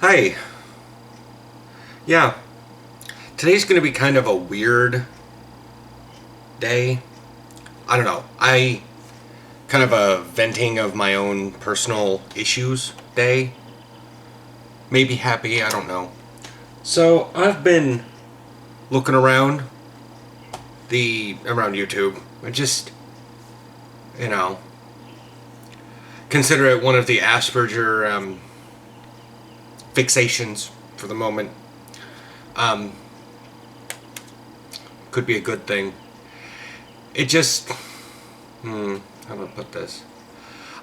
Hi. Yeah, today's going to be kind of a weird day. I don't know. I kind of a venting of my own personal issues day. Maybe happy, I don't know. So, I've been looking around YouTube. I just, you know, consider it one of the Asperger fixations for the moment. Um, could be a good thing. It just, how do I put this?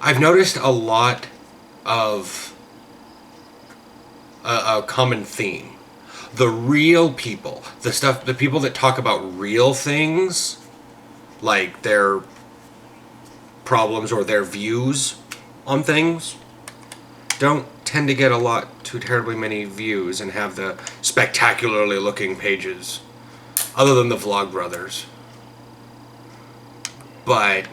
I've noticed a lot of a common theme. The real people, the people that talk about real things, like their problems or their views on things, don't tend to get a lot too terribly many views and have the spectacularly looking pages, other than the Vlog Brothers. But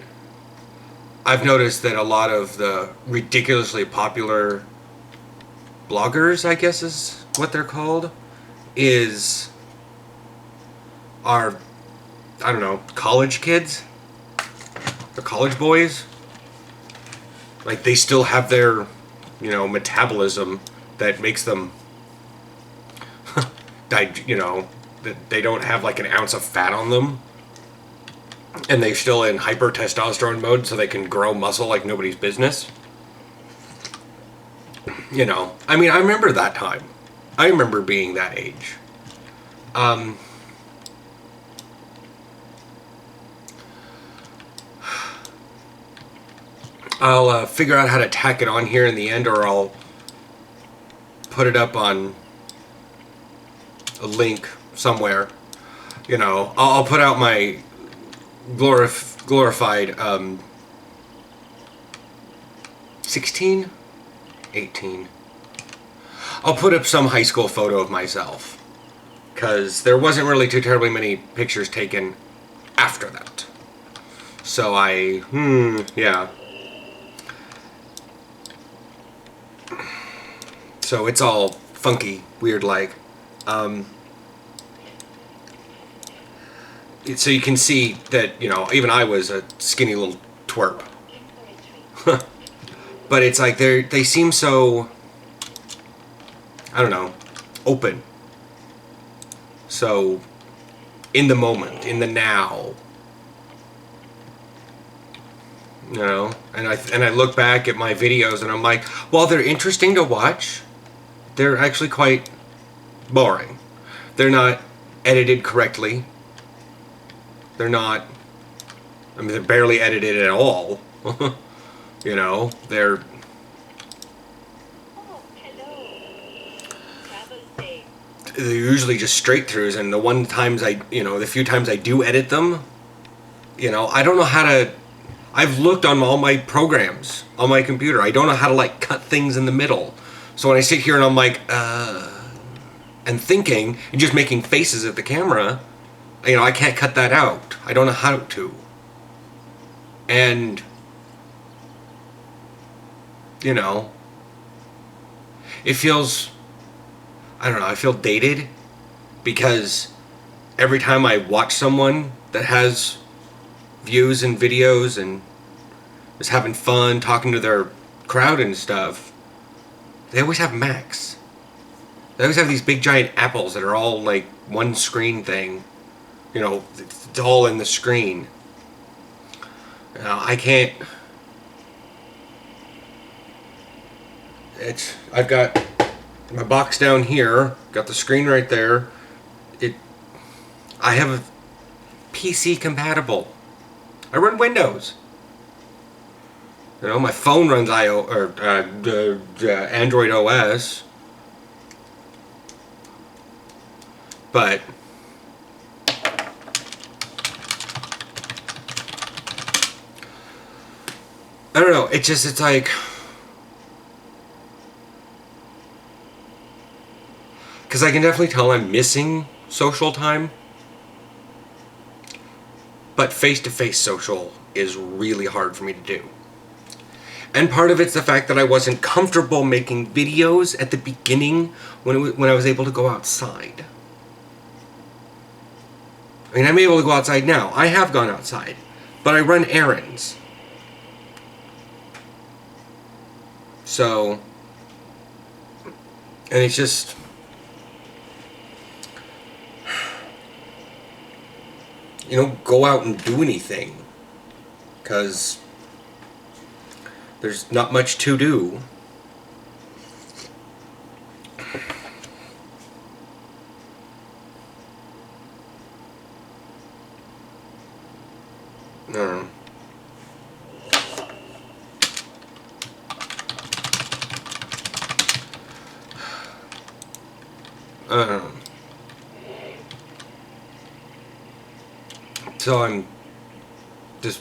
I've noticed that a lot of the ridiculously popular bloggers, I guess is what they're called, are, I don't know, college kids? The college boys? Like, they still have their, metabolism that makes them, that they don't have like an ounce of fat on them. And they're still in hyper testosterone mode so they can grow muscle like nobody's business. I mean, I remember that time. I remember being that age. I'll figure out how to tack it on here in the end, or I'll put it up on a link somewhere. I'll put out my glorified 16, 18. I'll put up some high school photo of myself, because there wasn't really too terribly many pictures taken after that. So yeah. So it's all funky, weird like. So you can see that, even I was a skinny little twerp. But it's like they seem so, I don't know, open. So, in the moment, in the now. And I look back at my videos and I'm like, while they're interesting to watch, they're actually quite boring. They're not edited correctly. They're not, they're barely edited at all. They're usually just straight throughs, and the few times I do edit them, I don't know how to. I've looked on all my programs on my computer. I don't know how to like cut things in the middle. So when I sit here and I'm like, and thinking and just making faces at the camera, I can't cut that out. I don't know how to. And it feels, I don't know, I feel dated, because every time I watch someone that has views and videos and is having fun talking to their crowd and stuff, they always have Macs. They always have these big giant apples that are all like one screen thing. It's all in the screen. I can't. I've got my box down here, got the screen right there. I have a PC compatible. I run Windows. My phone runs Android OS. But I don't know. It's like, because I can definitely tell I'm missing social time. But face-to-face social is really hard for me to do. And part of it's the fact that I wasn't comfortable making videos at the beginning when I was able to go outside. I mean, I'm able to go outside now. I have gone outside, but I run errands. So, and it's just, go out and do anything, because there's not much to do. So I'm just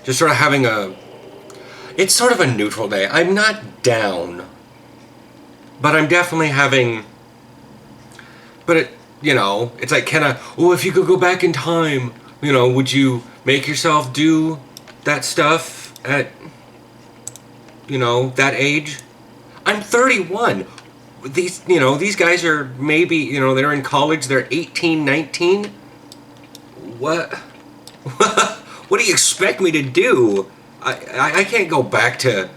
just sort of having it's sort of a neutral day. I'm not down, but I'm definitely having, but it's like, if you could go back in time, would you make yourself do that stuff at, that age? I'm 31. These guys are maybe, they're in college, they're 18, 19. What? What do you expect me to do? I can't go back to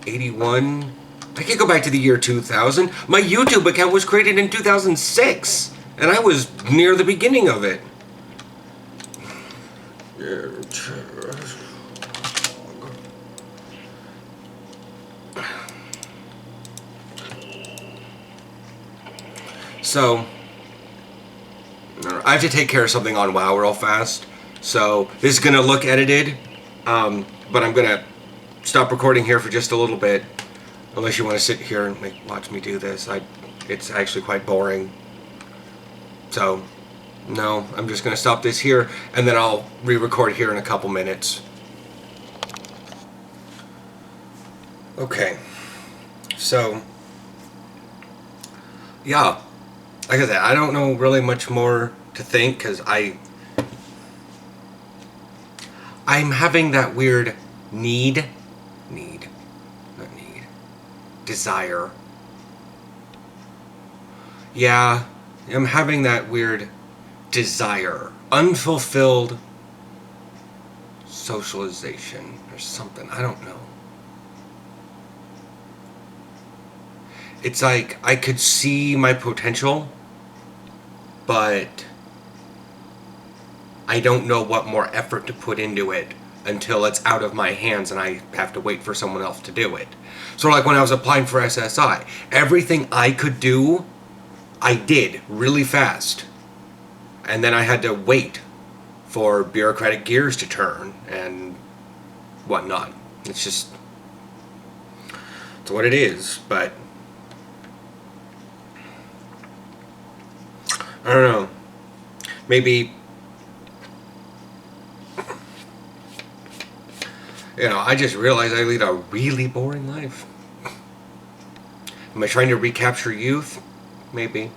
81. I can't go back to the year 2000. My YouTube account was created in 2006, and I was near the beginning of it. So, I have to take care of something on WoW real fast. So, this is going to look edited, but I'm going to stop recording here for just a little bit. Unless you want to sit here and watch me do this. It's actually quite boring. So, no, I'm just going to stop this here, and then I'll re-record here in a couple minutes. Okay. So, yeah. Like I said, I don't know really much more to think, because I'm having that weird desire. Yeah, I'm having that weird desire. Unfulfilled socialization or something. I don't know. It's like I could see my potential, but I don't know what more effort to put into it until it's out of my hands and I have to wait for someone else to do it. So like when I was applying for SSI, everything I could do, I did really fast. And then I had to wait for bureaucratic gears to turn and whatnot. It's what it is, but I don't know. Maybe, I just realized I lead a really boring life. Am I trying to recapture youth? Maybe.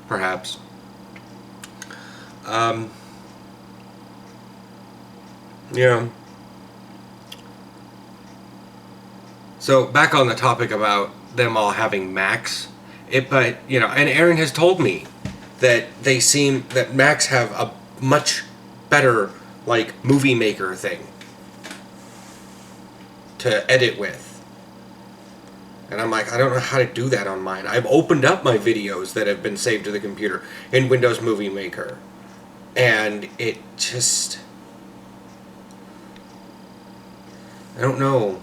Perhaps. Yeah. So, back on the topic about them all having Macs. And Aaron has told me that that Macs have a much better, movie maker thing to edit with. And I'm like, I don't know how to do that on mine. I've opened up my videos that have been saved to the computer in Windows Movie Maker. And it just, I don't know.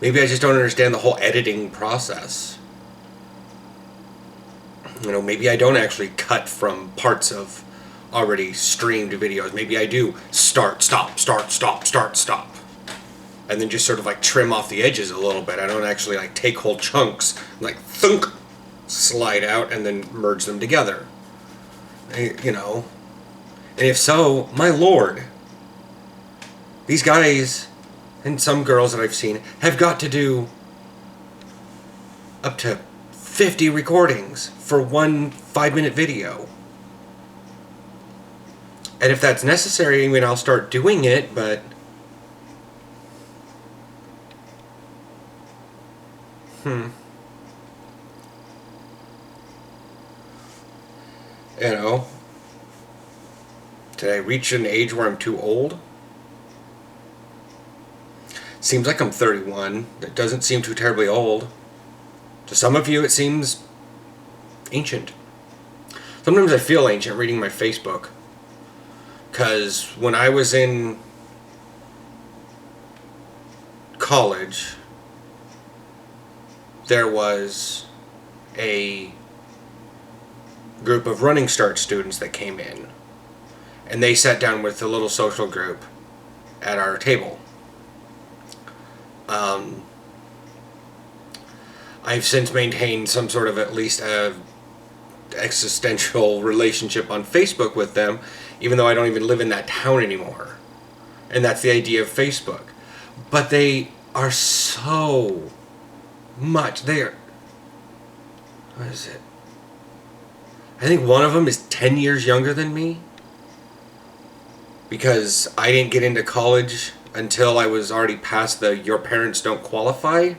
Maybe I just don't understand the whole editing process. Maybe I don't actually cut from parts of already streamed videos. Maybe I do start, stop, start, stop, start, stop. And then just sort of trim off the edges a little bit. I don't actually take whole chunks, thunk, slide out and then merge them together. And if so, my lord, these guys and some girls that I've seen have got to do up to 50 recordings for one 5-minute video. And if that's necessary, I mean, I'll start doing it, but... You know, did I reach an age where I'm too old? Seems like I'm 31. That doesn't seem too terribly old. To some of you, it seems ancient. Sometimes I feel ancient reading my Facebook. Because when I was in college, there was a group of Running Start students that came in. And they sat down with a little social group at our table. I've since maintained some sort of at least a existential relationship on Facebook with them, even though I don't even live in that town anymore. And that's the idea of Facebook. But they are so much. They are... What is it? I think one of them is 10 years younger than me. Because I didn't get into college until I was already past the your parents don't qualify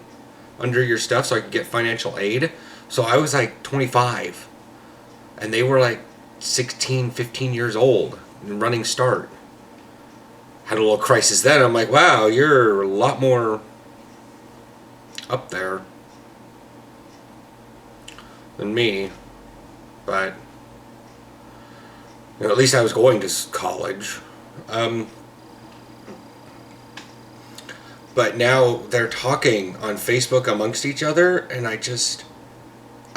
under your stuff so I could get financial aid. So I was like 25. And they were like 16, 15 years old and Running Start. Had a little crisis then. I'm like, wow, you're a lot more up there than me. But you know, at least I was going to college. But now they're talking on Facebook amongst each other, and I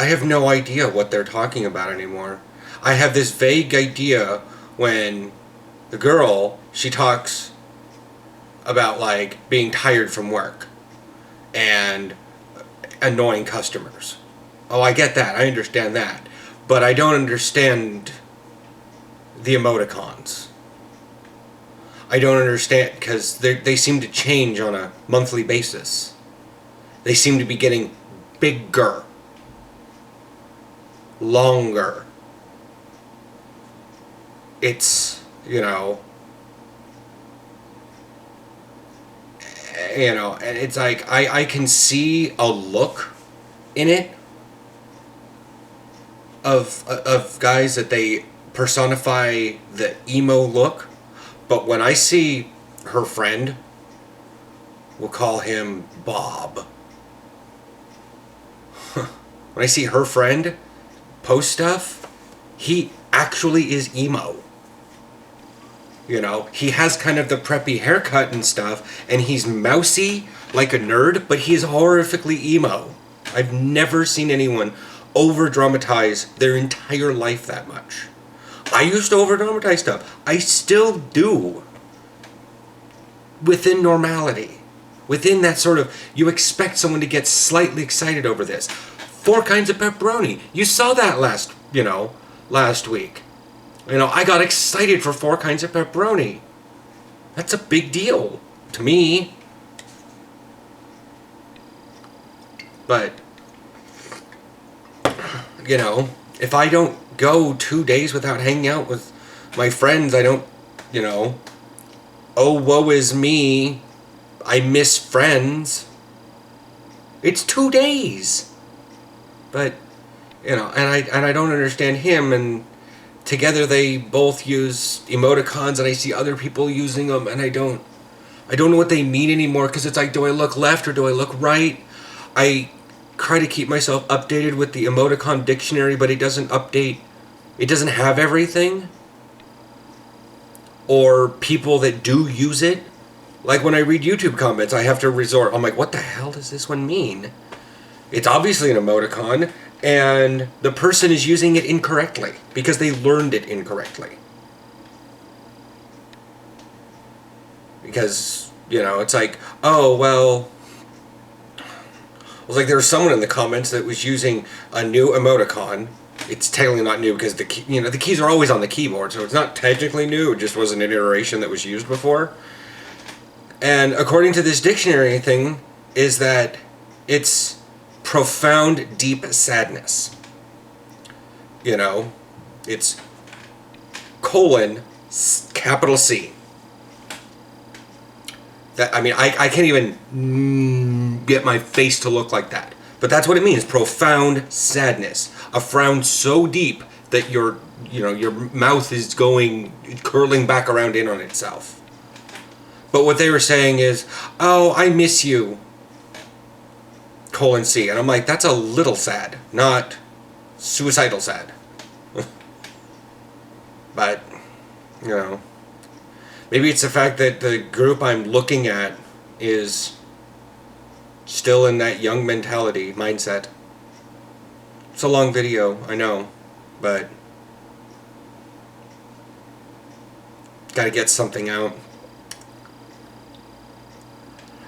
have no idea what they're talking about anymore. I have this vague idea when the girl, she talks about like being tired from work and annoying customers. Oh, I get that. I understand that. But I don't understand the emoticons. I don't understand because they seem to change on a monthly basis. They seem to be getting bigger, longer. It's, and it's like I can see a look in it of guys that they personify the emo look. But when I see her friend, we'll call him Bob. When I see her friend post stuff, he actually is emo. He has kind of the preppy haircut and stuff, and he's mousy like a nerd, but he's horrifically emo. I've never seen anyone over-dramatize their entire life that much. I used to over-dramatize stuff. I still do. Within normality. Within that sort of, you expect someone to get slightly excited over this. 4 kinds of pepperoni. You saw that last week. I got excited for 4 kinds of pepperoni. That's a big deal to me. But, if I don't go 2 days without hanging out with my friends, I don't, oh, woe is me, I miss friends. It's 2 days. But, and I don't understand him, and together they both use emoticons, and I see other people using them, and I don't know what they mean anymore, because it's like, do I look left or do I look right? I try to keep myself updated with the emoticon dictionary, but it doesn't have everything. Or people that do use it. Like when I read YouTube comments, I have to resort, I'm like, what the hell does this one mean? It's obviously an emoticon, and the person is using it incorrectly, because they learned it incorrectly. Because, it's like, oh, well... It was like there was someone in the comments that was using a new emoticon. It's technically not new because the keys are always on the keyboard, so it's not technically new. It just wasn't an iteration that was used before. And according to this dictionary thing, is that it's profound, deep sadness. It's : Capital C. That, I mean, I can't even get my face to look like that. But that's what it means. Profound sadness. A frown so deep that your mouth is curling back around in on itself. But what they were saying is, oh, I miss you. C. And I'm like, that's a little sad, not suicidal sad. But, maybe it's the fact that the group I'm looking at is still in that young mentality mindset. It's a long video, I know, but gotta get something out.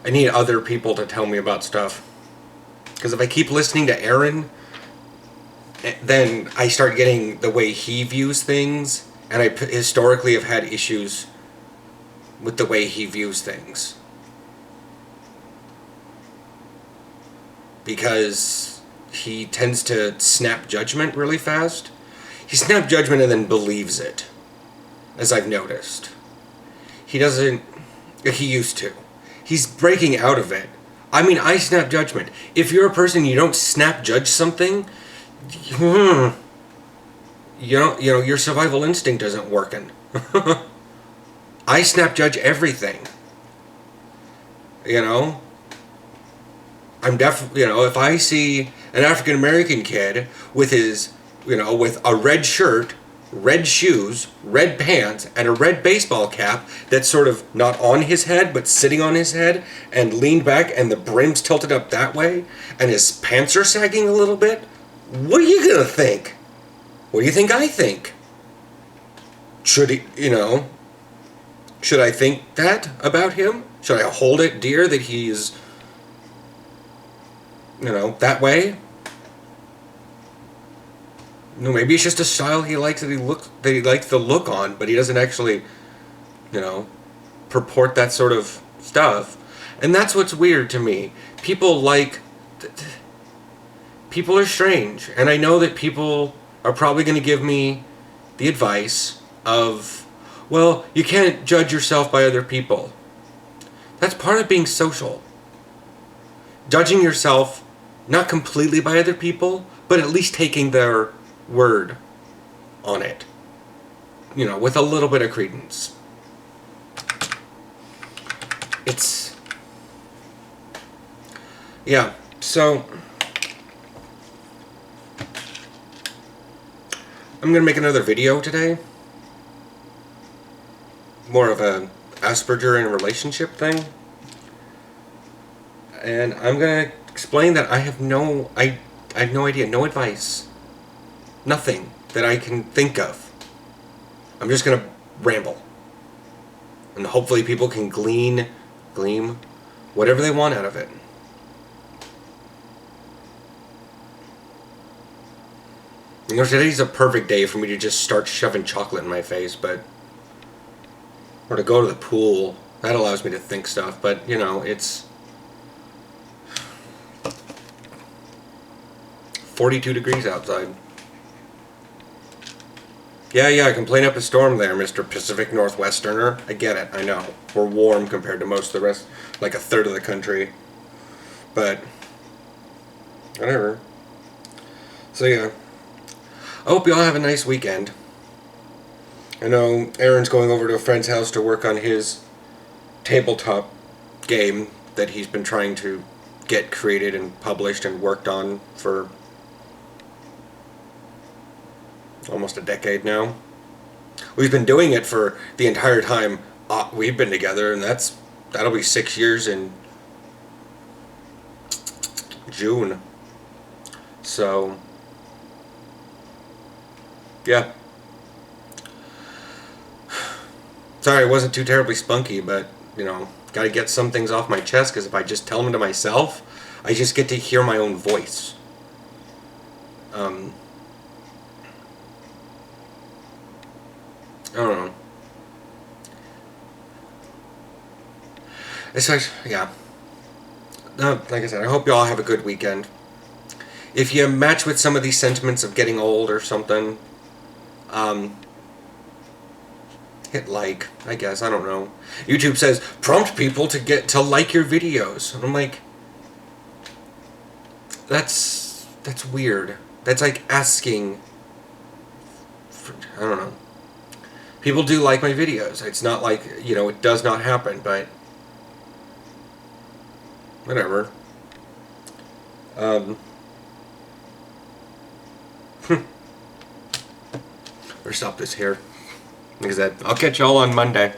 I need other people to tell me about stuff. Because if I keep listening to Aaron, then I start getting the way he views things, and I historically have had issues with the way he views things. Because he tends to snap judgment really fast. He snaps judgment and then believes it, as I've noticed. He doesn't... He used to. He's breaking out of it. I mean, I snap judgment. If you're a person you don't snap judge something, your survival instinct isn't working. I snap judge everything. I'm definitely, if I see an African American kid with his, with a red shirt, red shoes, red pants, and a red baseball cap that's sort of not on his head, but sitting on his head, and leaned back, and the brim's tilted up that way, and his pants are sagging a little bit, what are you gonna think? What do you think I think? Should I think that about him? Should I hold it dear that he's, that way? No, maybe it's just a style he likes that he likes the look on, but he doesn't actually, purport that sort of stuff. And that's what's weird to me. People are strange, and I know that people are probably going to give me the advice of, well, you can't judge yourself by other people. That's part of being social. Judging yourself, not completely by other people, but at least taking their word on it, with a little bit of credence. So I'm gonna make another video today, more of a Asperger in a relationship thing, and I'm gonna explain that I have no idea, no advice. Nothing that I can think of. I'm just going to ramble. And hopefully people can glean, whatever they want out of it. Today's a perfect day for me to just start shoving chocolate in my face, or to go to the pool. That allows me to think stuff, but, it's 42 degrees outside. Yeah, complain up a storm there, Mr. Pacific Northwesterner. I get it, I know. We're warm compared to most of the rest, like a third of the country. But, whatever. So yeah. I hope you all have a nice weekend. I know Aaron's going over to a friend's house to work on his tabletop game that he's been trying to get created and published and worked on for almost a decade now. We've been doing it for the entire time we've been together, and that'll be 6 years in June. So, yeah. Sorry, it wasn't too terribly spunky, but, gotta get some things off my chest, because if I just tell them to myself, I just get to hear my own voice. I don't know. It's like, yeah. No, like I said, I hope you all have a good weekend. If you match with some of these sentiments of getting old or something, hit hit like, I guess. I don't know. YouTube says prompt people to like your videos. And I'm like, that's weird. That's like asking for, I don't know. People do like my videos. It's not like, it does not happen, but whatever. Or stop this here. Like I said, I'll catch y'all on Monday.